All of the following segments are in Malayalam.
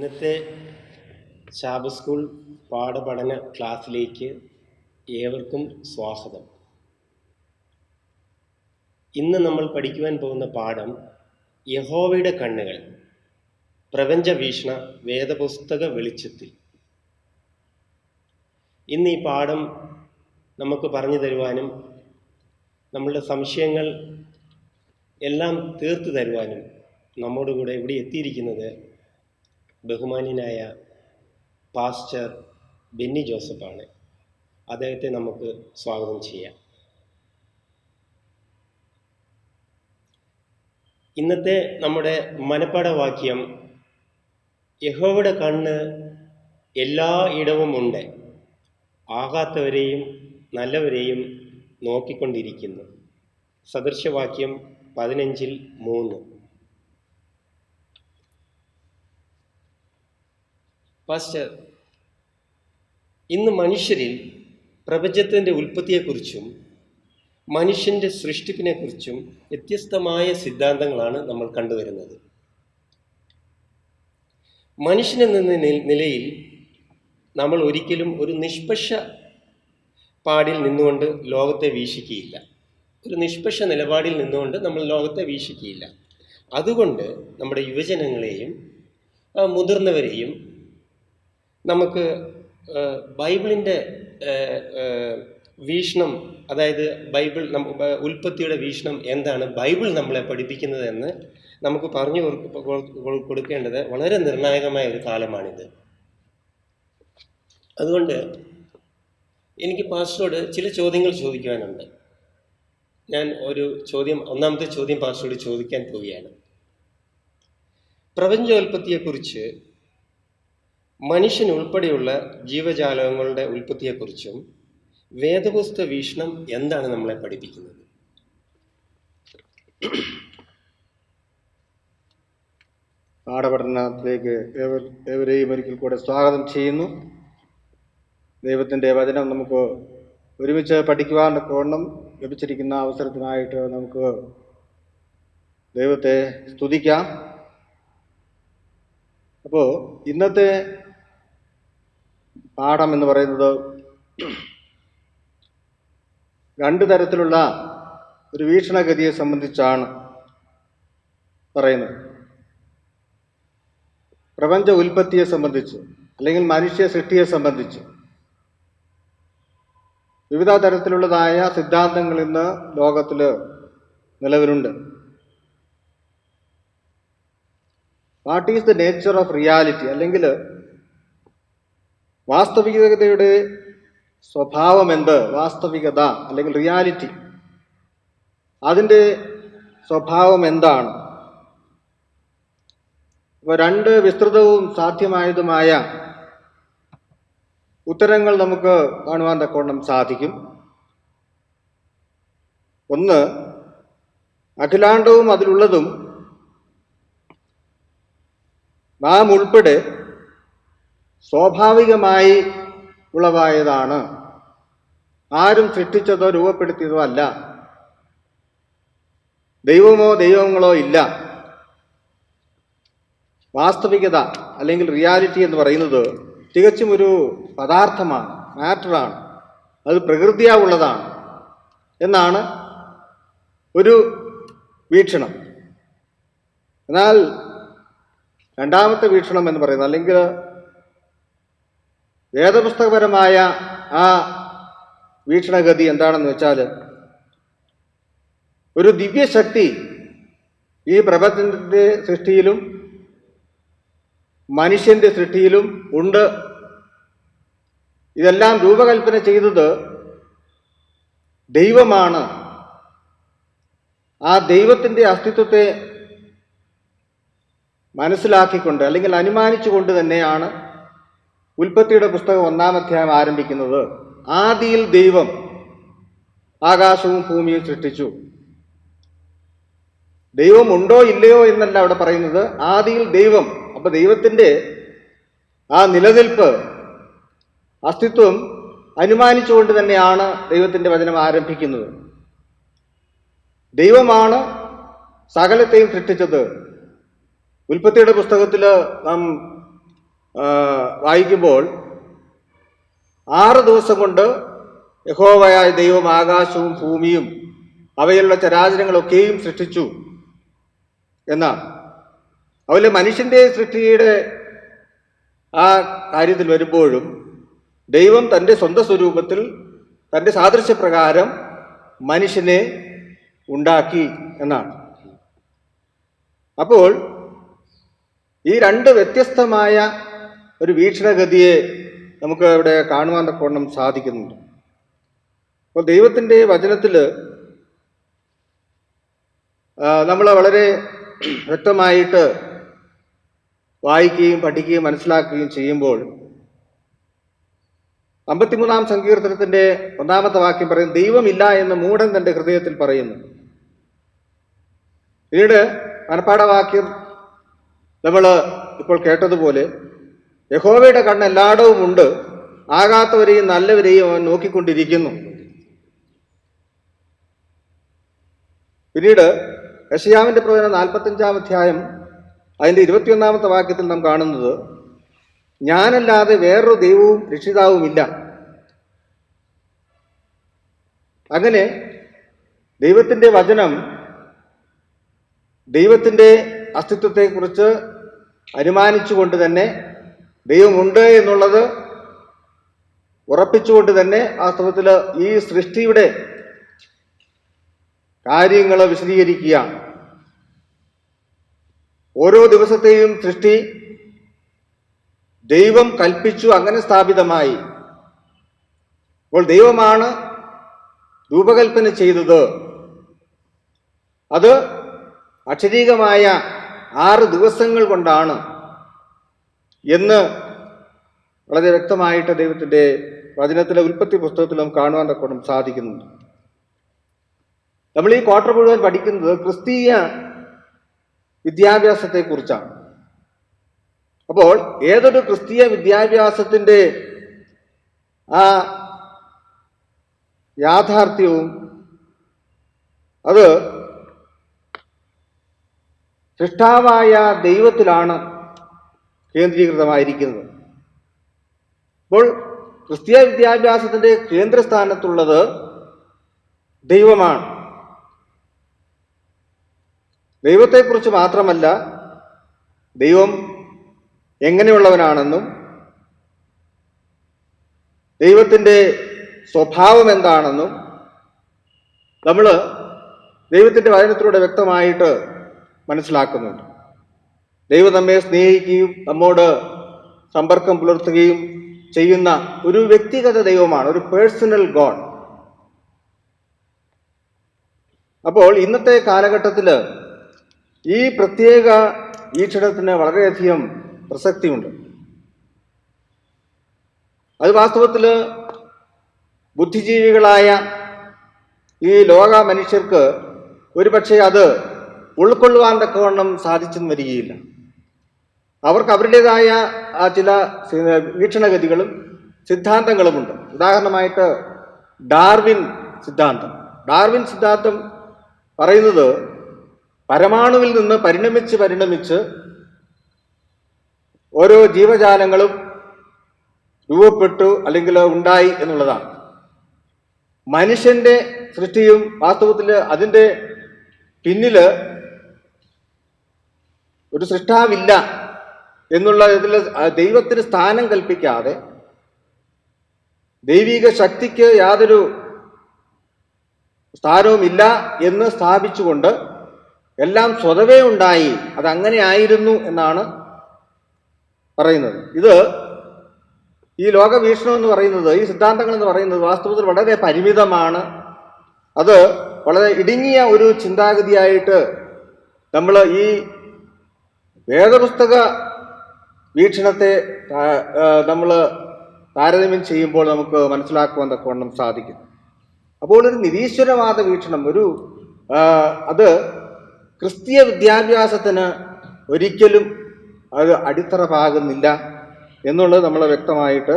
ഇന്നത്തെ ശാബ് സ്കൂൾ പാഠപഠന ക്ലാസ്സിലേക്ക് ഏവർക്കും സ്വാഗതം. ഇന്ന് നമ്മൾ പഠിക്കുവാൻ പോകുന്ന പാഠം യഹോവയുടെ കണ്ണുകൾ, പ്രപഞ്ചവീക്ഷണ വേദപുസ്തക വെളിച്ചത്തിൽ. ഇന്ന് ഈ പാഠം നമുക്ക് പറഞ്ഞു തരുവാനും നമ്മളുടെ സംശയങ്ങൾ എല്ലാം തീർത്തു തരുവാനും നമ്മോടുകൂടെ ഇവിടെ എത്തിയിരിക്കുന്നത് ബഹുമാന്യനായ പാസ്റ്റർ ബെന്നി ജോസഫാണ്. അദ്ദേഹത്തെ നമുക്ക് സ്വാഗതം ചെയ്യാം. ഇന്നത്തെ നമ്മുടെ മനപ്പാഠവാക്യം, യഹോവയുടെ കണ്ണ് എല്ലാ ഇടവും ഉണ്ട്, ആകാത്തവരെയും നല്ലവരെയും നോക്കിക്കൊണ്ടിരിക്കുന്നു. സദൃശവാക്യം 15:3. പാസ്റ്റർ, ഇന്ന് മനുഷ്യരിൽ പ്രപഞ്ചത്തിൻ്റെ ഉൽപ്പത്തിയെക്കുറിച്ചും മനുഷ്യൻ്റെ സൃഷ്ടിപ്പിനെക്കുറിച്ചും വ്യത്യസ്തമായ സിദ്ധാന്തങ്ങളാണ് നമ്മൾ കണ്ടുവരുന്നത്. മനുഷ്യനെന്ന നിലയിൽ നമ്മൾ ഒരിക്കലും ഒരു നിഷ്പക്ഷ പാടിൽ നിന്നുകൊണ്ട് ലോകത്തെ വീക്ഷിക്കുകയില്ല. ഒരു നിഷ്പക്ഷ നിലപാടിൽ നിന്നുകൊണ്ട് നമ്മൾ ലോകത്തെ വീക്ഷിക്കുകയില്ല. അതുകൊണ്ട് നമ്മുടെ യുവജനങ്ങളെയും മുതിർന്നവരെയും നമുക്ക് ബൈബിളിൻ്റെ വീക്ഷണം, അതായത് ബൈബിൾ ഉൽപ്പത്തിയുടെ വീക്ഷണം എന്താണ് ബൈബിൾ നമ്മളെ പഠിപ്പിക്കുന്നതെന്ന് നമുക്ക് പറഞ്ഞു കൊടുക്കേണ്ടത് വളരെ നിർണായകമായ ഒരു കാലമാണിത്. അതുകൊണ്ട് എനിക്ക് പാസ്റ്ററോട് ചില ചോദ്യങ്ങൾ ചോദിക്കുവാനുണ്ട്. ഞാൻ ഒന്നാമത്തെ ചോദ്യം പാസ്റ്ററോട് ചോദിക്കാൻ പോവുകയാണ്. പ്രപഞ്ചോൽപ്പത്തിയെക്കുറിച്ച്, മനുഷ്യൻ ഉൾപ്പെടെയുള്ള ജീവജാലങ്ങളുടെ ഉൽപ്പത്തിയെക്കുറിച്ചും വേദപുസ്തക വീക്ഷണം എന്താണ് നമ്മളെ പഠിപ്പിക്കുന്നത്? പാഠപഠനത്തിലേക്ക് ഏവരെയും ഒരിക്കൽ കൂടെ സ്വാഗതം ചെയ്യുന്നു. ദൈവത്തിൻ്റെ വചനം നമുക്ക് ഒരുമിച്ച് പഠിക്കുവാൻ കോണം ലഭിച്ചിരിക്കുന്ന അവസരത്തിനായിട്ട് നമുക്ക് ദൈവത്തെ സ്തുതിക്കാം. അപ്പോൾ ഇന്നത്തെ പാഠം എന്ന് പറയുന്നത് രണ്ട് തരത്തിലുള്ള ഒരു വീക്ഷണഗതിയെ സംബന്ധിച്ചാണ് പറയുന്നത്. പ്രപഞ്ച ഉൽപ്പത്തിയെ സംബന്ധിച്ച്, അല്ലെങ്കിൽ മനുഷ്യ സൃഷ്ടിയെ സംബന്ധിച്ച് വിവിധ തരത്തിലുള്ളതായ സിദ്ധാന്തങ്ങൾ ഇന്ന് ലോകത്തിൽ നിലവിലുണ്ട്. What is the nature of reality, അല്ലെങ്കിൽ വാസ്തവികതയുടെ സ്വഭാവം എന്ത്? വാസ്തവികത അല്ലെങ്കിൽ റിയാലിറ്റി, അതിൻ്റെ സ്വഭാവം എന്താണ്? അപ്പോൾ രണ്ട് വിസ്തൃതവും സാധ്യമായതുമായ ഉത്തരങ്ങൾ നമുക്ക് കാണുവാൻ തക്കവണ്ണം സാധിക്കും. ഒന്ന്, അഖിലാണ്ടവും അതിലുള്ളതും നാം ഉൾപ്പെടെ സ്വാഭാവികമായി ഉളവായതാണ്, ആരും സൃഷ്ടിച്ചതോ രൂപപ്പെടുത്തിയതോ അല്ല, ദൈവമോ ദൈവങ്ങളോ ഇല്ല. വാസ്തവികത അല്ലെങ്കിൽ റിയാലിറ്റി എന്ന് പറയുന്നത് തികച്ചും ഒരു പദാർത്ഥമാണ്, മാറ്ററാണ്, അത് പ്രകൃതിയാവുള്ളതാണ് എന്നാണ് ഒരു വീക്ഷണം. എന്നാൽ രണ്ടാമത്തെ വീക്ഷണം എന്ന് പറയുന്നത്, അല്ലെങ്കിൽ വേദപുസ്തകപരമായ ആ വീക്ഷണഗതി എന്താണെന്ന് വെച്ചാൽ, ഒരു ദിവ്യശക്തി ഈ പ്രപഞ്ചത്തിൻ്റെ സൃഷ്ടിയിലും മനുഷ്യൻ്റെ സൃഷ്ടിയിലും ഉണ്ട്. ഇതെല്ലാം രൂപകൽപ്പന ചെയ്തത് ദൈവമാണ്. ആ ദൈവത്തിൻ്റെ അസ്തിത്വത്തെ മനസ്സിലാക്കിക്കൊണ്ട്, അല്ലെങ്കിൽ അനുമാനിച്ചുകൊണ്ട് തന്നെയാണ് ഉൽപ്പത്തിയുടെ പുസ്തകം 1-ാം അധ്യായം ആരംഭിക്കുന്നത്. ആദിയിൽ ദൈവം ആകാശവും ഭൂമിയും സൃഷ്ടിച്ചു. ദൈവം ഉണ്ടോ ഇല്ലയോ എന്നല്ല അവിടെ പറയുന്നത്, ആദിയിൽ ദൈവം. അപ്പൊ ദൈവത്തിൻ്റെ ആ നിലനിൽപ്പ്, അസ്തിത്വം അനുമാനിച്ചുകൊണ്ട് തന്നെയാണ് ദൈവത്തിൻ്റെ വചനം ആരംഭിക്കുന്നത്. ദൈവമാണ് സകലത്തെയും സൃഷ്ടിച്ചത്. ഉൽപ്പത്തിയുടെ പുസ്തകത്തിൽ നാം വായിക്കുമ്പോൾ 6 ദിവസം കൊണ്ട് യഹോവയായ ദൈവം ആകാശവും ഭൂമിയും അവയിലുള്ള ചരാചരങ്ങളൊക്കെയും സൃഷ്ടിച്ചു എന്നാണ്. അതുപോലെ മനുഷ്യന്റെ സൃഷ്ടിയുടെ ആ കാര്യത്തിൽ വരുമ്പോഴും ദൈവം തൻ്റെ സ്വന്തം സ്വരൂപത്തിൽ തൻ്റെ സാദൃശ്യപ്രകാരം മനുഷ്യനെ ഉണ്ടാക്കി എന്നാണ്. അപ്പോൾ ഈ 2 വ്യത്യസ്തമായ ഒരു വീക്ഷണഗതിയെ നമുക്ക് ഇവിടെ കാണുവാൻ തക്കവണ്ണം സാധിക്കുന്നുണ്ട്. അപ്പോൾ ദൈവത്തിൻ്റെ വചനത്തിൽ നമ്മൾ വളരെ വ്യക്തമായിട്ട് വായിക്കുകയും പഠിക്കുകയും മനസ്സിലാക്കുകയും ചെയ്യുമ്പോൾ 53-ാം സങ്കീർത്തനത്തിൻ്റെ 1-ാമത്തെ വാക്യം പറയും, ദൈവമില്ല എന്ന് മൂഢൻ തൻ്റെ ഹൃദയത്തിൽ പറയുന്നു. പിന്നീട് മനപ്പാഠവാക്യം നമ്മൾ ഇപ്പോൾ കേട്ടതുപോലെ, യഹോവയുടെ കണ്ണ് എല്ലായിടവും ഉണ്ട്, ആകാത്തവരെയും നല്ലവരെയും അവൻ നോക്കിക്കൊണ്ടിരിക്കുന്നു. പിന്നീട് യെശയ്യാവിൻ്റെ പ്രവചനം 45-ാം അധ്യായം അതിൻ്റെ 21-ാമത്തെ വാക്യത്തിൽ നാം കാണുന്നത്, ഞാനല്ലാതെ വേറൊരു ദൈവവും രക്ഷിതാവുമില്ല. അങ്ങനെ ദൈവത്തിൻ്റെ വചനം ദൈവത്തിൻ്റെ അസ്തിത്വത്തെക്കുറിച്ച് അനുമാനിച്ചുകൊണ്ട് തന്നെ, ദൈവമുണ്ട് എന്നുള്ളത് ഉറപ്പിച്ചുകൊണ്ട് തന്നെ വാസ്തവത്തിൽ ഈ സൃഷ്ടിയുടെ കാര്യങ്ങൾ വിശദീകരിക്കുകയാണ്. ഓരോ ദിവസത്തെയും സൃഷ്ടി ദൈവം കൽപ്പിച്ചു, അങ്ങനെ സ്ഥാപിതമായി. അപ്പോൾ ദൈവമാണ് രൂപകൽപ്പന ചെയ്തത്. അത് അക്ഷരീകമായ 6 ദിവസങ്ങൾ കൊണ്ടാണ് എന്ന് വളരെ വ്യക്തമായിട്ട് ദൈവത്തിൻ്റെ വചനത്തിലെ ഉൽപ്പത്തി പുസ്തകത്തിൽ നമുക്ക് കാണുവാൻ തക്കോണം സാധിക്കുന്നുണ്ട്. നമ്മൾ ഈ ക്വാർട്ടർ മുഴുവൻ പഠിക്കുന്നത് ക്രിസ്തീയ വിദ്യാഭ്യാസത്തെക്കുറിച്ചാണ്. അപ്പോൾ ഏതൊരു ക്രിസ്തീയ വിദ്യാഭ്യാസത്തിൻ്റെ ആ യാഥാർത്ഥ്യവും അത് സൃഷ്ടാവായ ദൈവത്തിലാണ് കേന്ദ്രീകൃതമായിരിക്കുന്നത്. അപ്പോൾ ക്രിസ്തീയ വിദ്യാഭ്യാസത്തിൻ്റെ കേന്ദ്രസ്ഥാനത്തുള്ളത് ദൈവമാണ്. ദൈവത്തെക്കുറിച്ച് മാത്രമല്ല, ദൈവം എങ്ങനെയുള്ളവനാണെന്നും ദൈവത്തിൻ്റെ സ്വഭാവം എന്താണെന്നും നമ്മൾ ദൈവത്തിൻ്റെ വചനത്തിലൂടെ വ്യക്തമായിട്ട് മനസ്സിലാക്കുന്നുണ്ട്. ദൈവം നമ്മെ സ്നേഹിക്കുകയും നമ്മോട് സമ്പർക്കം പുലർത്തുകയും ചെയ്യുന്ന ഒരു വ്യക്തിഗത ദൈവമാണ്, ഒരു പേഴ്സണൽ ഗോഡ്. അപ്പോൾ ഇന്നത്തെ കാലഘട്ടത്തിൽ ഈ പ്രത്യേക വീക്ഷണത്തിന് വളരെയധികം പ്രസക്തിയുണ്ട്. അത് വാസ്തവത്തിൽ ബുദ്ധിജീവികളായ ഈ ലോക മനുഷ്യർക്ക് ഒരുപക്ഷെ അത് ഉൾക്കൊള്ളുവാൻ തക്കവണ്ണം സാധിച്ചെന്ന് വരികയില്ല. അവർക്ക് അവരുടേതായ ചില വീക്ഷണഗതികളും സിദ്ധാന്തങ്ങളുമുണ്ട്. ഉദാഹരണമായിട്ട് ഡാർവിൻ സിദ്ധാന്തം പറയുന്നത് പരമാണുവിൽ നിന്ന് പരിണമിച്ച് ഓരോ ജീവജാലങ്ങളും രൂപപ്പെട്ടു അല്ലെങ്കിൽ ഉണ്ടായി എന്നുള്ളതാണ്. മനുഷ്യന്റെ സൃഷ്ടിയും വാസ്തവത്തിൽ അതിൻ്റെ പിന്നിൽ ഒരു സൃഷ്ടാവില്ല എന്നുള്ള ഇതിൽ ദൈവത്തിന് സ്ഥാനം കൽപ്പിക്കാതെ, ദൈവിക ശക്തിക്ക് യാതൊരു സ്ഥാനവുമില്ല എന്ന് സ്ഥാപിച്ചുകൊണ്ട് എല്ലാം സ്വതവേ ഉണ്ടായി, അതങ്ങനെ ആയിരുന്നു എന്നാണ് പറയുന്നത്. ഇത് ഈ ലോകവീക്ഷണം എന്ന് പറയുന്നത്, ഈ സിദ്ധാന്തങ്ങൾ എന്ന് പറയുന്നത് വാസ്തവത്തിൽ വളരെ പരിമിതമാണ്. അത് വളരെ ഇടുങ്ങിയ ഒരു ചിന്താഗതിയായിട്ട് നമ്മൾ ഈ വേദപുസ്തക വീക്ഷണത്തെ നമ്മൾ താരതമ്യം ചെയ്യുമ്പോൾ നമുക്ക് മനസ്സിലാക്കുവാൻ തക്കവണ്ണം സാധിക്കും. അപ്പോൾ ഒരു നിരീശ്വരവാദ വീക്ഷണം അത് ക്രിസ്തീയ വിദ്യാഭ്യാസത്തിന് ഒരിക്കലും അത് അടിത്തറ പാകുന്നില്ല എന്നുള്ളത് നമ്മൾ വ്യക്തമായിട്ട്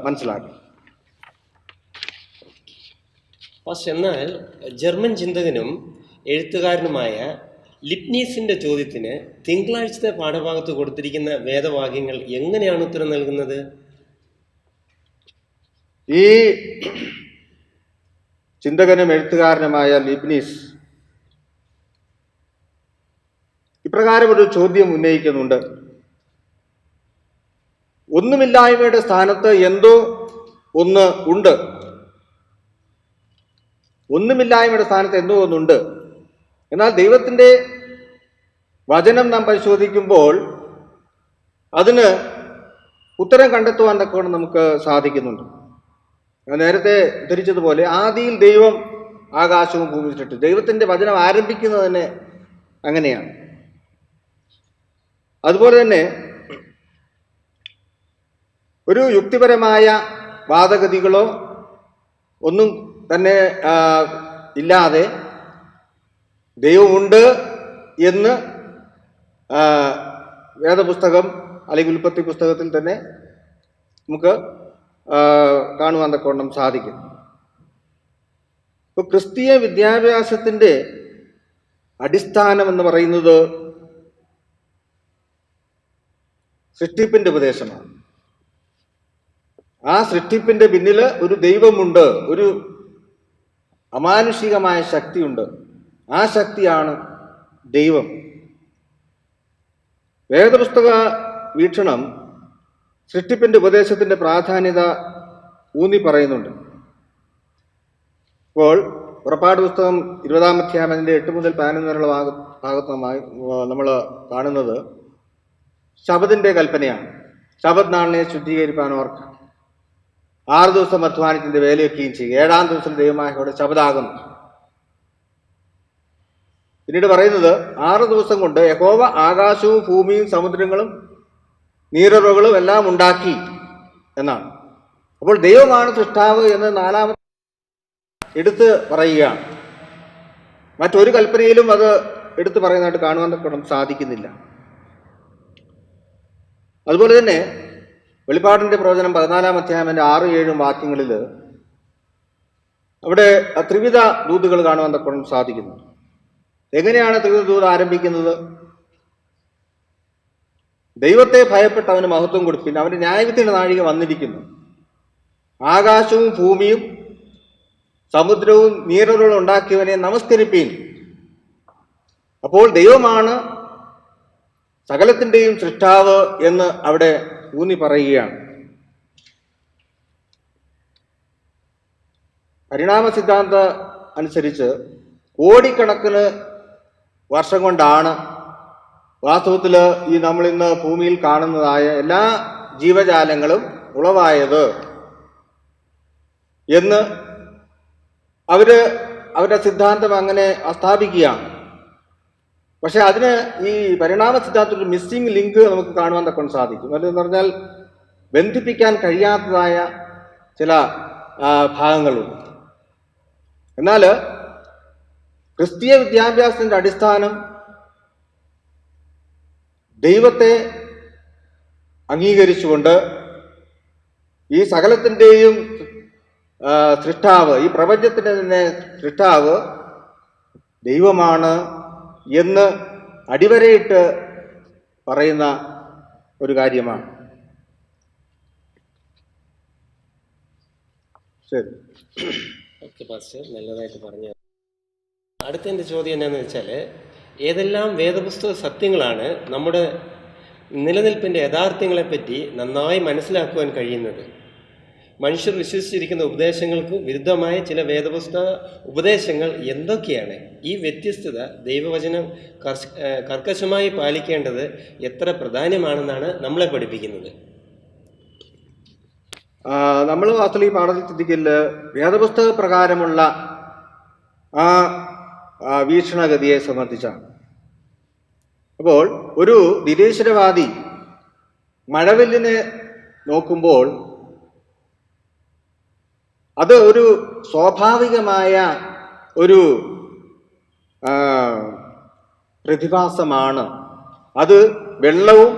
മനസ്സിലാക്കി. എന്നാൽ ജർമ്മൻ ചിന്തകനും എഴുത്തുകാരനുമായ ലിപ്നീസിന്റെ ചോദ്യത്തിന് തിങ്കളാഴ്ചത്തെ പാഠഭാഗത്ത് കൊടുത്തിരിക്കുന്ന വേദവാക്യങ്ങൾ എങ്ങനെയാണ് ഉത്തരം നൽകുന്നത്? ഈ ചിന്തകനും എഴുത്തുകാരനുമായ ലിബ്നീസ് ഇപ്രകാരം ഒരു ചോദ്യം ഉന്നയിക്കുന്നുണ്ട്. ഒന്നുമില്ലായ്മയുടെ സ്ഥാനത്ത് എന്തോ ഒന്ന് ഉണ്ട്. ഒന്നുമില്ലായ്മയുടെ സ്ഥാനത്ത് എന്തോ ഒന്നുണ്ട്. എന്നാൽ ദൈവത്തിൻ്റെ വചനം നാം പരിശോധിക്കുമ്പോൾ അതിന് ഉത്തരം കണ്ടെത്തുവാൻ തക്കവണ്ണം നമുക്ക് സാധിക്കുന്നുണ്ട്. ഞാൻ നേരത്തെ ഉദ്ധരിച്ചതുപോലെ ആദിയിൽ ദൈവം ആകാശവും ഭൂമിയും സൃഷ്ടിച്ചു. ദൈവത്തിൻ്റെ വചനം ആരംഭിക്കുന്നത് തന്നെ അങ്ങനെയാണ്. അതുപോലെ തന്നെ ഒരു യുക്തിപരമായ വാദഗതികളോ ഒന്നും തന്നെ ഇല്ലാതെ ദൈവമുണ്ട് എന്ന് വേദപുസ്തകം അല്ലെങ്കിൽ ഉൽപ്പത്തി പുസ്തകത്തിൽ തന്നെ നമുക്ക് കാണുവാൻ തക്കവണ്ണം സാധിക്കും. ഇപ്പോൾ ക്രിസ്തീയ വിദ്യാഭ്യാസത്തിൻ്റെ അടിസ്ഥാനം എന്ന് പറയുന്നത് സൃഷ്ടിപ്പിൻ്റെ ഉപദേശമാണ്. ആ സൃഷ്ടിപ്പിൻ്റെ പിന്നിൽ ഒരു ദൈവമുണ്ട്, ഒരു അമാനുഷികമായ ശക്തിയുണ്ട്. ആ ശക്തിയാണ് ദൈവം. വേദപുസ്തക വീക്ഷണം സൃഷ്ടിപ്പിൻ്റെ ഉപദേശത്തിൻ്റെ പ്രാധാന്യത ഊന്നി പറയുന്നുണ്ട്. ഇപ്പോൾ പുറപ്പാട് പുസ്തകം 20-ാം അധ്യായം 8 മുതൽ 11 വരെയുള്ള ഭാഗത്തുമായി നമ്മൾ കാണുന്നത് ശബദിൻ്റെ കൽപ്പനയാണ്. ശബദ് നാളിനെ ശുദ്ധീകരിപ്പാൻ ഓർക്കുക, 6 ദിവസം അധ്വാനത്തിൻ്റെ വേലയൊക്കെയും ചെയ്യുക, 7-ാം ദിവസം ദൈവമായ ശബദാകുന്നു. പിന്നീട് പറയുന്നത് 6 ദിവസം കൊണ്ട് യഹോവ ആകാശവും ഭൂമിയും സമുദ്രങ്ങളും നീരുറവുകളും എല്ലാം ഉണ്ടാക്കി എന്നാണ്. അപ്പോൾ ദൈവമാണ് സൃഷ്ടാവ് എന്ന് 4-ാമത്തെ എടുത്ത് പറയുകയാണ്. മറ്റൊരു കൽപ്പനയിലും അത് എടുത്തു പറയുന്നതായിട്ട് കാണുവാൻ തക്കണം സാധിക്കുന്നില്ല. അതുപോലെ തന്നെ വെളിപ്പാടിൻ്റെ പ്രവചനം 14-ാം അധ്യായം 6-7 വാക്യങ്ങളിൽ അവിടെ ത്രിവിധ ദൂതുകൾ കാണുവാൻ തക്കണം സാധിക്കുന്നു. എങ്ങനെയാണ് ത്രിവിധ ദൂത് ആരംഭിക്കുന്നത്? ദൈവത്തെ ഭയപ്പെട്ട് അവന് മഹത്വം കൊടുപ്പിൻ, അവൻ്റെ ന്യായവിധിയുടെ നാഴിക വന്നിരിക്കുന്നു. ആകാശവും ഭൂമിയും സമുദ്രവും നീരുറവുകളും ഉണ്ടാക്കിയവനെ നമസ്കരിപ്പീൻ. അപ്പോൾ ദൈവമാണ് സകലത്തിൻ്റെയും സൃഷ്ടാവ് എന്ന് അവിടെ ഊന്നി പറയുകയാണ്. പരിണാമ സിദ്ധാന്ത അനുസരിച്ച് കോടിക്കണക്കിന് വർഷം കൊണ്ടാണ് വാസ്തവത്തിൽ ഈ നമ്മളിന്ന് ഭൂമിയിൽ കാണുന്നതായ എല്ലാ ജീവജാലങ്ങളും ഉളവായത് എന്ന് അവരുടെ സിദ്ധാന്തം അങ്ങനെ സ്ഥാപിക്കുകയാണ്. പക്ഷെ അതിന് ഈ പരിണാമ സിദ്ധാന്തത്തിൽ ഒരു മിസ്സിംഗ് ലിങ്ക് നമുക്ക് കാണുവാൻ തക്കൊണ്ട് സാധിക്കും. അതെന്ന് പറഞ്ഞാൽ ബന്ധിപ്പിക്കാൻ കഴിയാത്തതായ ചില ഭാഗങ്ങളുണ്ട്. എന്നാൽ ക്രിസ്തീയ വിദ്യാഭ്യാസത്തിൻ്റെ അടിസ്ഥാനം ദൈവത്തെ അംഗീകരിച്ചുകൊണ്ട് ഈ സകലത്തിൻ്റെയും സൃഷ്ടാവ്, ഈ പ്രപഞ്ചത്തിൻ്റെ തന്നെ സൃഷ്ടാവ് ദൈവമാണ് എന്ന് അടിവരയിട്ട് പറയുന്ന ഒരു കാര്യമാണ്. ശരി, ഓക്കെ പാസ്റ്റർ, നല്ലതായിട്ട് പറഞ്ഞു. അടുത്ത എൻ്റെ ചോദ്യം എന്നാന്ന് വെച്ചാൽ, ഏതെല്ലാം വേദപുസ്തക സത്യങ്ങളാണ് നമ്മുടെ നിലനിൽപ്പിൻ്റെ യാഥാർത്ഥ്യങ്ങളെപ്പറ്റി നന്നായി മനസ്സിലാക്കുവാൻ കഴിയുന്നത്? മനുഷ്യർ വിശ്വസിച്ചിരിക്കുന്ന ഉപദേശങ്ങൾക്ക് വിരുദ്ധമായ ചില വേദപുസ്തക ഉപദേശങ്ങൾ എന്തൊക്കെയാണ്? ഈ വ്യത്യസ്തത ദൈവവചനം കർക്കശമായി പാലിക്കേണ്ടത് എത്ര പ്രധാനമാണെന്നാണ് നമ്മളെ പഠിപ്പിക്കുന്നത്? നമ്മൾ വാസ്തവത്തിൽ ഈ പാഠത്തിൽ ചിന്തിക്കല് വേദപുസ്തക പ്രകാരമുള്ള ആ വീക്ഷണഗതിയെ സംബന്ധിച്ചാണ്. അപ്പോൾ ഒരു നിരീശ്വരവാദി മഴവില്ലിനെ നോക്കുമ്പോൾ അത് ഒരു സ്വാഭാവികമായ ഒരു പ്രതിഭാസമാണ്. അത് വെള്ളവും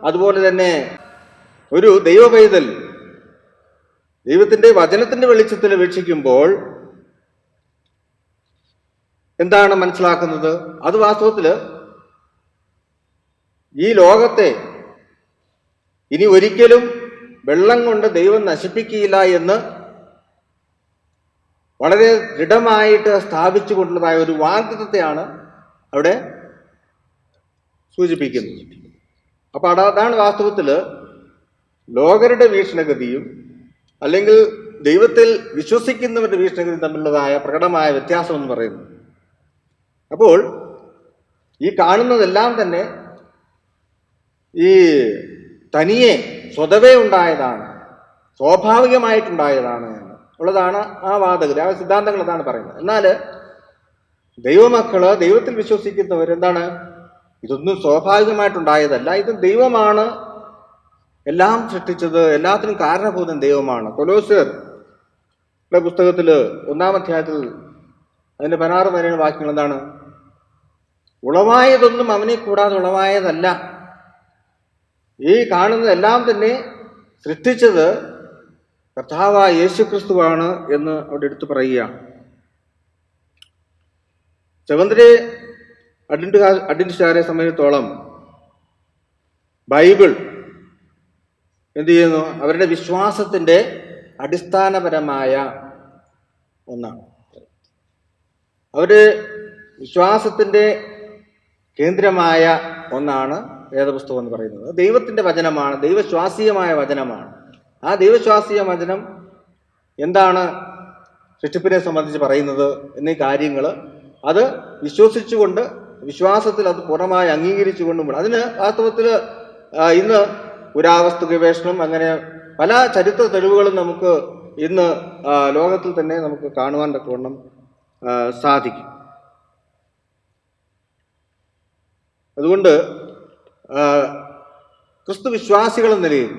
അതുപോലെ തന്നെ ഒരു ദൈവപൈതൽ ദൈവത്തിൻ്റെ വചനത്തിൻ്റെ വെളിച്ചത്തിൽ വീക്ഷിക്കുമ്പോൾ എന്താണ് മനസ്സിലാക്കുന്നത്? അത് വാസ്തവത്തിൽ ഈ ലോകത്തെ ഇനി ഒരിക്കലും വെള്ളം കൊണ്ട് ദൈവം നശിപ്പിക്കുകയില്ല എന്ന് വളരെ ദൃഢമായിട്ട് സ്ഥാപിച്ചു കൊണ്ടുള്ളതായ ഒരു വാഗ്ദത്തത്തെയാണ് അവിടെ സൂചിപ്പിക്കുന്നത്. അപ്പൊ അതാണ് വാസ്തവത്തിൽ ലോകരുടെ വീക്ഷണഗതിയും അല്ലെങ്കിൽ ദൈവത്തിൽ വിശ്വസിക്കുന്നവരുടെ വീക്ഷണഗതിയും തമ്മിലുള്ളതായ പ്രകടമായ വ്യത്യാസം എന്ന് പറയുന്നു. അപ്പോൾ ഈ കാണുന്നതെല്ലാം തന്നെ ഈ തനിയെ സ്വതവേ ഉണ്ടായതാണ്, സ്വാഭാവികമായിട്ടുണ്ടായതാണ് ഉള്ളതാണ് ആ വാദഗതി, ആ സിദ്ധാന്തങ്ങൾ അതാണ് പറയുന്നത്. എന്നാൽ ദൈവമക്കള്, ദൈവത്തിൽ വിശ്വസിക്കുന്നവർ എന്താണ്, ഇതൊന്നും സ്വാഭാവികമായിട്ടുണ്ടായതല്ല, ഇത് ദൈവമാണ് എല്ലാം സൃഷ്ടിച്ചത്, എല്ലാത്തിനും കാരണഭൂതൻ ദൈവമാണ്. കൊലോസ്യരുടെ പുസ്തകത്തിൽ 1-ാം അധ്യായത്തിൽ അതിന്റെ 16-17 വാക്യങ്ങൾ എന്താണ്? ഉളവായതൊന്നും അവനെ കൂടാതെ ഉളവായതല്ല. ഈ കാണുന്നതെല്ലാം തന്നെ സൃഷ്ടിച്ചത് കർത്താവായ യേശുക്രിസ്തുവാണ് എന്ന് അവിടെ എടുത്തു പറയുകയാണ്. സെവന്ത്-ഡേ അഡ്വന്റിസ്റ്റുകാരെ സംബന്ധിച്ചിടത്തോളം ബൈബിൾ എന്ത് ചെയ്യുന്നു? അവരുടെ വിശ്വാസത്തിന്റെ അടിസ്ഥാനപരമായ ഒന്നാണ്. അവരുടെ വിശ്വാസത്തിന്റെ കേന്ദ്രമായ ഒന്നാണ് വേദപുസ്തകം എന്ന് പറയുന്നത്. ദൈവത്തിന്റെ വചനമാണ്, ദൈവശ്വാസീയമായ വചനമാണ്. ആ ദൈവശ്വാസീയ വചനം എന്താണ് സൃഷ്ടിപ്പിനെ സംബന്ധിച്ച് പറയുന്നത് എന്നീ കാര്യങ്ങൾ അത് വിശ്വസിച്ചുകൊണ്ട്, വിശ്വാസത്തിൽ അത് പൂർണ്ണമായി അംഗീകരിച്ചുകൊണ്ടും, അതിന് വാസ്തവത്തിൽ ഇന്ന് പുരാവസ്തു ഗവേഷണം അങ്ങനെ പല ചരിത്ര തെളിവുകളും നമുക്ക് ഇന്ന് ലോകത്തിൽ തന്നെ നമുക്ക് കാണുവാൻ തക്കവണ്ണം സാധിക്കും. അതുകൊണ്ട് ക്രിസ്തു വിശ്വാസികൾ എന്ന നിലയിൽ,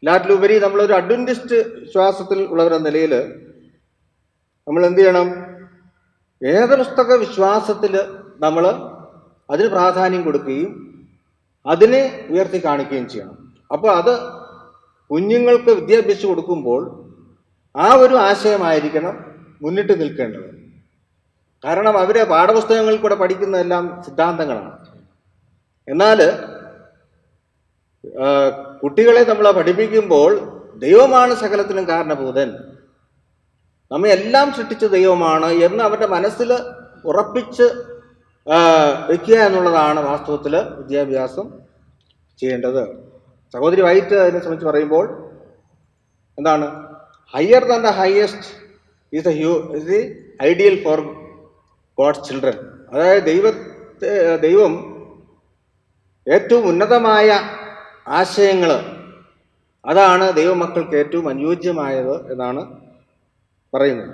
എല്ലാറ്റിലുപരി നമ്മളൊരു അഡ്വന്റിസ്റ്റ് വിശ്വാസത്തിൽ ഉള്ളവരെന്ന നിലയിൽ നമ്മൾ എന്ത് ചെയ്യണം? വേദപുസ്തക വിശ്വാസത്തിൽ നമ്മൾ അതിന് പ്രാധാന്യം കൊടുക്കുകയും അതിനെ ഉയർത്തി കാണിക്കുകയും ചെയ്യണം. അപ്പോൾ അത് കുഞ്ഞുങ്ങൾക്ക് വിദ്യാഭ്യാസം കൊടുക്കുമ്പോൾ ആ ഒരു ആശയമായിരിക്കണം മുന്നിട്ട് നിൽക്കേണ്ടത്. കാരണം അവരെ പാഠപുസ്തകങ്ങളിൽ കൂടെ പഠിക്കുന്നതെല്ലാം സിദ്ധാന്തങ്ങളാണ്. എന്നാൽ കുട്ടികളെ നമ്മൾ പഠിപ്പിക്കുമ്പോൾ ദൈവമാണ് സകലത്തിനും കാരണഭൂതൻ, നമ്മെ എല്ലാം സൃഷ്ടിച്ച ദൈവമാണ് എന്ന് അവരുടെ മനസ്സിൽ ഉറപ്പിച്ച് വയ്ക്കുക എന്നുള്ളതാണ് വാസ്തവത്തിൽ വിദ്യാഭ്യാസം ചെയ്യേണ്ടത്. സഹോദരി വൈറ്റ് അതിനെ സംബന്ധിച്ച് പറയുമ്പോൾ എന്താണ്? Higher than the highest is the ideal for God's children. അതായത് ദൈവം ഏറ്റവും ഉന്നതമായ ആശയങ്ങൾ, അതാണ് ദൈവമക്കൾക്ക് ഏറ്റവും അനുയോജ്യമായത് എന്നാണ് പറയുന്നത്.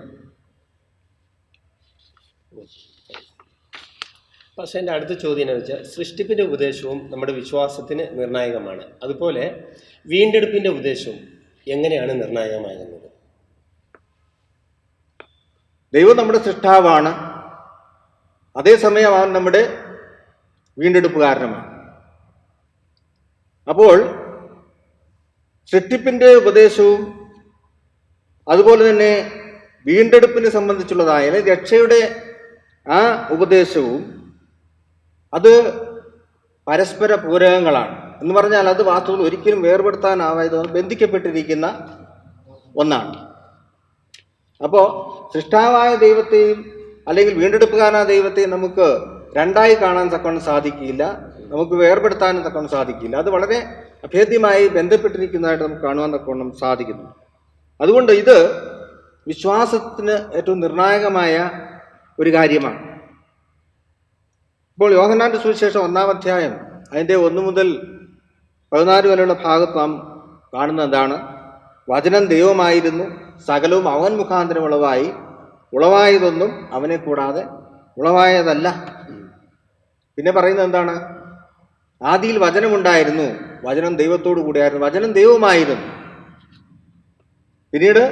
പക്ഷേ എൻ്റെ അടുത്ത ചോദ്യം എന്ന് വെച്ചാൽ, സൃഷ്ടിപ്പിൻ്റെ ഉപദേശവും നമ്മുടെ വിശ്വാസത്തിന് നിർണായകമാണ്. അതുപോലെ വീണ്ടെടുപ്പിൻ്റെ ഉപദേശവും എങ്ങനെയാണ് നിർണായകമാകുന്നത്? ദൈവം നമ്മുടെ സൃഷ്ടാവാണ്, അതേസമയം അവൻ നമ്മുടെ വീണ്ടെടുപ്പുകാരനുമാണ്. അപ്പോൾ സൃഷ്ടിപ്പിൻ്റെ ഉപദേശവും അതുപോലെ തന്നെ വീണ്ടെടുപ്പിനെ സംബന്ധിച്ചുള്ളതായ രക്ഷയുടെ ആ ഉപദേശവും അത് പരസ്പര പൂരകങ്ങളാണ്. എന്ന് പറഞ്ഞാൽ അത് വാസ്തവത്തിൽ ഒരിക്കലും വേർപെടുത്താനാവാതെ ബന്ധിക്കപ്പെട്ടിരിക്കുന്ന ഒന്നാണ്. അപ്പോൾ സൃഷ്ടാവായ ദൈവത്തെയും അല്ലെങ്കിൽ വീണ്ടെടുപ്പുകാരനായ ദൈവത്തെയും നമുക്ക് രണ്ടായി കാണാൻ തക്കവണ്ണം സാധിക്കില്ല, നമുക്ക് വേർപെടുത്താനും തക്കവണ്ണം സാധിക്കില്ല. അത് വളരെ അഭേദ്യമായി ബന്ധപ്പെട്ടിരിക്കുന്നതായിട്ട് നമുക്ക് കാണുവാൻ തക്കവണ്ണം സാധിക്കുന്നു. അതുകൊണ്ട് ഇത് വിശ്വാസത്തിന് ഏറ്റവും നിർണായകമായ ഒരു കാര്യമാണ്. ഇപ്പോൾ യോഹന്നാന്റെ സുവിശേഷം 1-ാം അധ്യായം അതിൻ്റെ 1 മുതൽ 14 വരെയുള്ള ഭാഗത്ത് നാം കാണുന്ന എന്താണ്? വചനം ദൈവമായിരുന്നു, സകലവും അവൻ മുഖാന്തരം ഉളവായതൊന്നും അവനെ കൂടാതെ ഉളവായതല്ല. പിന്നെ പറയുന്നത് എന്താണ്? ആദിയിൽ വചനമുണ്ടായിരുന്നു, വചനം ദൈവത്തോടു കൂടിയായിരുന്നു, വചനം ദൈവമായിരുന്നു. പിന്നീട്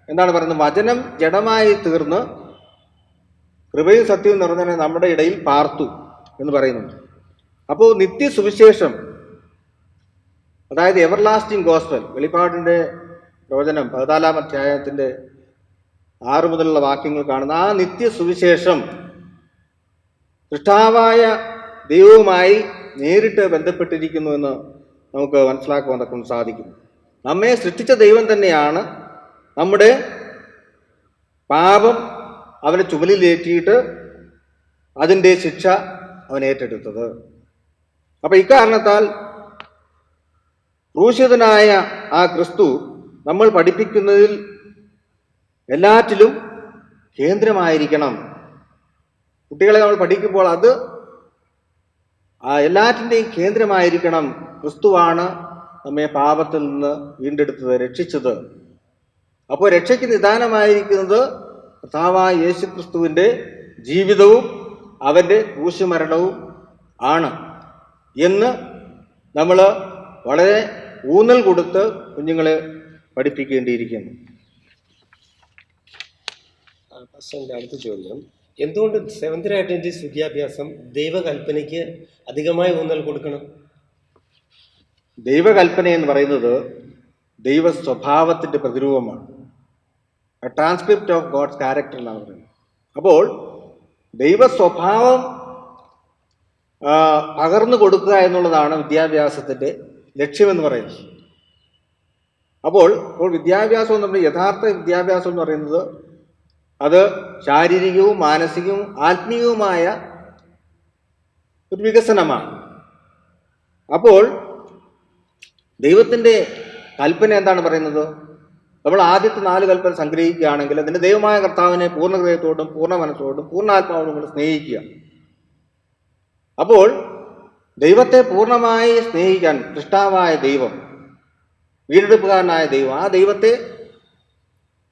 എന്താണ് പറയുന്നത്? വചനം ജഡമായി തീർന്ന് കൃപയും സത്യവും നിറഞ്ഞ നമ്മുടെ ഇടയിൽ പാർത്തു എന്ന് പറയുന്നുണ്ട്. അപ്പോൾ നിത്യസുവിശേഷം, അതായത് എവർലാസ്റ്റിംഗ് ഗോസ്പൽ, വെളിപ്പാടിൻ്റെ പ്രവചനം 14-ാം അധ്യായത്തിൻ്റെ 6 മുതലുള്ള വാക്യങ്ങൾ കാണുന്ന ആ നിത്യ സുവിശേഷം സൃഷ്ടാവായ ദൈവവുമായി നേരിട്ട് ബന്ധപ്പെട്ടിരിക്കുന്നു എന്ന് നമുക്ക് മനസ്സിലാക്കുവാൻ കൊണ്ട് സാധിക്കുന്നു. നമ്മെ സൃഷ്ടിച്ച ദൈവം തന്നെയാണ് നമ്മുടെ പാപം അവനെ ചുമലിലേറ്റിയിട്ട് അതിൻ്റെ ശിക്ഷ അവൻ ഏറ്റെടുത്തത്. അപ്പൊ ഇക്കാരണത്താൽ ക്രൂശിതനായ ആ ക്രിസ്തു നമ്മൾ പഠിപ്പിക്കുന്നതിൽ എല്ലാറ്റിലും കേന്ദ്രമായിരിക്കണം. കുട്ടികളെ നമ്മൾ പഠിക്കുമ്പോൾ അത് എല്ലാറ്റിൻ്റെയും കേന്ദ്രമായിരിക്കണം. ക്രിസ്തുവാണ് നമ്മെ പാപത്തിൽ നിന്ന് വീണ്ടെടുത്തത്, രക്ഷിച്ചത്. അപ്പോൾ രക്ഷയ്ക്ക് നിദാനമായിരിക്കുന്നത് കർത്താവായ യേശു ക്രിസ്തുവിൻ്റെ ജീവിതവും അവൻ്റെ ക്രൂശുമരണവും ആണ് എന്ന് നമ്മൾ വളരെ ഊന്നൽ കൊടുത്ത് കുഞ്ഞുങ്ങളെ പഠിപ്പിക്കേണ്ടിയിരിക്കുന്നു. അടുത്ത ചോദ്യം, എന്തുകൊണ്ട് സെവന്ത് ഡേ അഡ്വെന്റിസ്റ്റ് വിദ്യാഭ്യാസം ദൈവകൽപ്പനയ്ക്ക് അധികമായി ഊന്നൽ കൊടുക്കണം? ദൈവകൽപ്പന എന്ന് പറയുന്നത് ദൈവ സ്വഭാവത്തിൻ്റെ പ്രതിരൂപമാണ്. ട്രാൻസ്ക്രിപ്റ്റ് ഓഫ് ഗോഡ്സ് ക്യാരക്ടർ എന്നാണ് പറയുന്നത്. അപ്പോൾ ദൈവ സ്വഭാവം പകർന്നു കൊടുക്കുക എന്നുള്ളതാണ് വിദ്യാഭ്യാസത്തിൻ്റെ ലക്ഷ്യമെന്ന് പറയുന്നത്. അപ്പോൾ വിദ്യാഭ്യാസം നമ്മുടെ യഥാർത്ഥ വിദ്യാഭ്യാസം എന്ന് പറയുന്നത് അത് ശാരീരികവും മാനസികവും ആത്മീയവുമായ ഒരു വികസനമാണ്. അപ്പോൾ ദൈവത്തിൻ്റെ കൽപ്പന എന്താണ് പറയുന്നത്? നമ്മൾ ആദ്യത്തെ 4 കൽപ്പന സംഗ്രഹിക്കുകയാണെങ്കിൽ അതിൻ്റെ ദൈവമായ കർത്താവിനെ പൂർണ്ണ ഹൃദയത്തോടും പൂർണ്ണ മനസ്സോടും പൂർണ്ണാത്മാവോടും കൂടെ സ്നേഹിക്കുക. അപ്പോൾ ദൈവത്തെ പൂർണ്ണമായി സ്നേഹിക്കാൻ സൃഷ്ടാവായ ദൈവം, വീണ്ടെടുപ്പുകാരനായ ദൈവം, ആ ദൈവത്തെ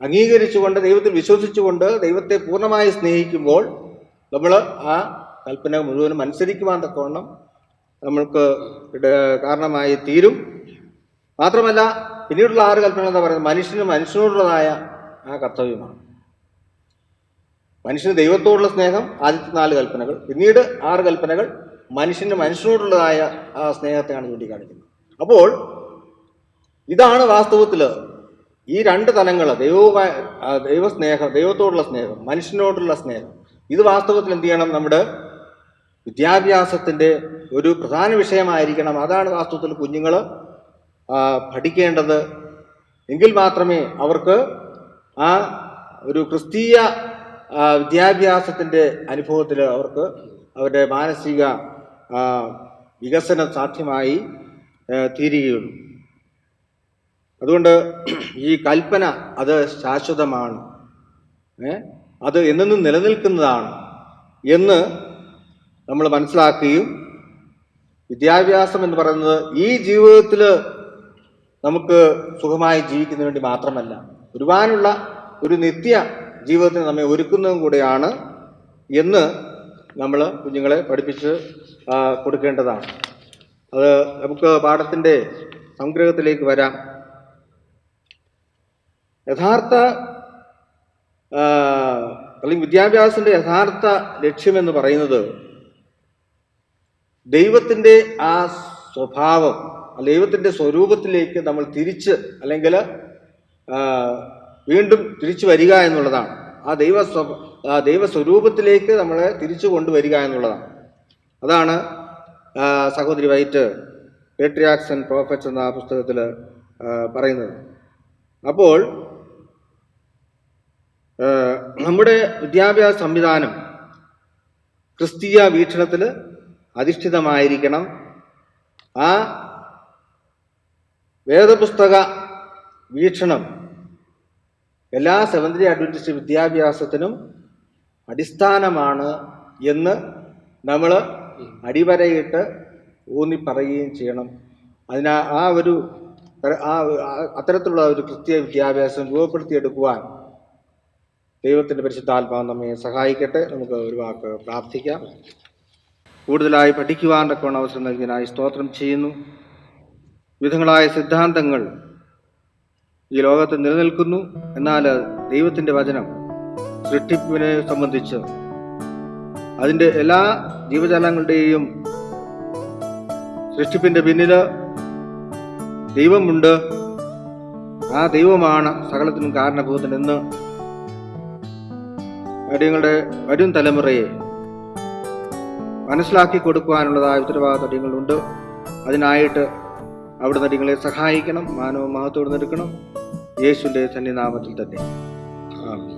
അംഗീകരിച്ചുകൊണ്ട് ദൈവത്തിൽ വിശ്വസിച്ചുകൊണ്ട് ദൈവത്തെ പൂർണ്ണമായി സ്നേഹിക്കുമ്പോൾ നമ്മൾ ആ കൽപ്പന മുഴുവനും അനുസരിക്കുവാൻ തക്കവണ്ണം നമ്മൾക്ക് കാരണമായി തീരും. മാത്രമല്ല പിന്നീടുള്ള 6 കൽപ്പന എന്താ പറയുന്നത്? മനുഷ്യനോടുള്ളതായ ആ കർത്തവ്യമാണ്. മനുഷ്യന് ദൈവത്തോടുള്ള സ്നേഹം ആദ്യത്തെ 4 കൽപ്പനകൾ, പിന്നീട് 6 കൽപ്പനകൾ മനുഷ്യനോടുള്ളതായ ആ സ്നേഹത്തെയാണ് ചൂണ്ടിക്കാണിക്കുന്നത്. അപ്പോൾ ഇതാണ് വാസ്തവത്തിൽ ഈ 2 തലങ്ങൾ, ദൈവസ്നേഹം, ദൈവത്തോടുള്ള സ്നേഹം, മനുഷ്യനോടുള്ള സ്നേഹം, ഇത് വാസ്തവത്തിൽ എന്ത് ചെയ്യണം? നമ്മുടെ വിദ്യാഭ്യാസത്തിൻ്റെ ഒരു പ്രധാന വിഷയമായിരിക്കണം. അതാണ് വാസ്തവത്തിൽ കുഞ്ഞുങ്ങൾ പഠിക്കേണ്ടത്. എങ്കിൽ മാത്രമേ അവർക്ക് ആ ഒരു ക്രിസ്തീയ വിദ്യാഭ്യാസത്തിൻ്റെ അനുഭവത്തിൽ അവർക്ക് അവരുടെ മാനസിക വികസനം സാധ്യമായി തീരുകയുള്ളൂ. അതുകൊണ്ട് ഈ കൽപ്പന അത് ശാശ്വതമാണ്, അത് എന്നെന്നും നിലനിൽക്കുന്നതാണ് എന്ന് നമ്മൾ മനസ്സിലാക്കുകയും വിദ്യാഭ്യാസം എന്ന് പറയുന്നത് ഈ ജീവിതത്തിൽ നമുക്ക് സുഖമായി ജീവിക്കുന്നതിന് വേണ്ടി മാത്രമല്ല, വരുവാനുള്ള ഒരു നിത്യ ജീവിതത്തിന് നമ്മെ ഒരുക്കുന്നതും കൂടെയാണ് എന്ന് നമ്മൾ കുഞ്ഞുങ്ങളെ പഠിപ്പിച്ച് കൊടുക്കേണ്ടതാണ്. അത് നമുക്ക് പാഠത്തിൻ്റെ സംഗ്രഹത്തിലേക്ക് വരാം. യഥാർത്ഥ അല്ലെങ്കിൽ വിദ്യാഭ്യാസത്തിൻ്റെ യഥാർത്ഥ ലക്ഷ്യമെന്ന് പറയുന്നത് ദൈവത്തിൻ്റെ ആ സ്വഭാവം, ദൈവത്തിൻ്റെ സ്വരൂപത്തിലേക്ക് നമ്മൾ തിരിച്ച് അല്ലെങ്കിൽ വീണ്ടും തിരിച്ചു വരിക എന്നുള്ളതാണ്. ആ ദൈവസ്വരൂപത്തിലേക്ക് നമ്മളെ തിരിച്ചു കൊണ്ടുവരിക എന്നുള്ളതാണ്. അതാണ് സഹോദരി വൈറ്റ് പേട്രിയാർക്സ് ആൻഡ് പ്രോഫറ്റ്സ് എന്ന പുസ്തകത്തിൽ പറയുന്നത്. അപ്പോൾ നമ്മുടെ വിദ്യാഭ്യാസ സംവിധാനം ക്രിസ്തീയ വീക്ഷണത്തിൽ അധിഷ്ഠിതമായിരിക്കണം. ആ വേദപുസ്തക വീക്ഷണം എല്ലാ സെവന്ത് ഡേ അഡ്വെന്റിസ്റ്റ് വിദ്യാഭ്യാസത്തിനും അടിസ്ഥാനമാണ് എന്ന് നമ്മൾ അടിവരയിട്ട് ഊന്നി പറയുകയും ചെയ്യണം. അത്തരത്തിലുള്ള ഒരു ക്രിസ്തീയ വിദ്യാഭ്യാസം രൂപപ്പെടുത്തിയെടുക്കുവാൻ ദൈവത്തിൻ്റെ പരിശുദ്ധാത്മാവ് നമ്മെ സഹായിക്കട്ടെ. നമുക്ക് ഒരു വാക്ക് പ്രാർത്ഥിക്കാം. കൂടുതലായി പഠിക്കുവാൻ തക്കവണ്ണം അവസരം നൽകിയതിനായി സ്തോത്രം ചെയ്യുന്നു. വിവിധങ്ങളായ സിദ്ധാന്തങ്ങൾ ഈ ലോകത്ത് നിലനിൽക്കുന്നു. എന്നാൽ ദൈവത്തിൻ്റെ വചനം സൃഷ്ടിപ്പിനെ സംബന്ധിച്ച് അതിൻ്റെ എല്ലാ ജീവജാലങ്ങളുടെയും സൃഷ്ടിപ്പിൻ്റെ പിന്നിൽ ദൈവമുണ്ട്. ആ ദൈവമാണ് സകലത്തിനും കാരണഭൂതൻ എന്ന് അടിയങ്ങളുടെ വരും തലമുറയെ മനസ്സിലാക്കി കൊടുക്കുവാനുള്ളതായ ഉത്തരവാദിത്വം അടിയങ്ങളുണ്ട്. അതിനായിട്ട് അവിടുന്ന് അടിയങ്ങളെ സഹായിക്കണം, മാനവ മഹത്വം എടുക്കണം. യേശുവിൻ്റെ സന്നിധാനത്തിൽ തന്നെ. ആമേൻ.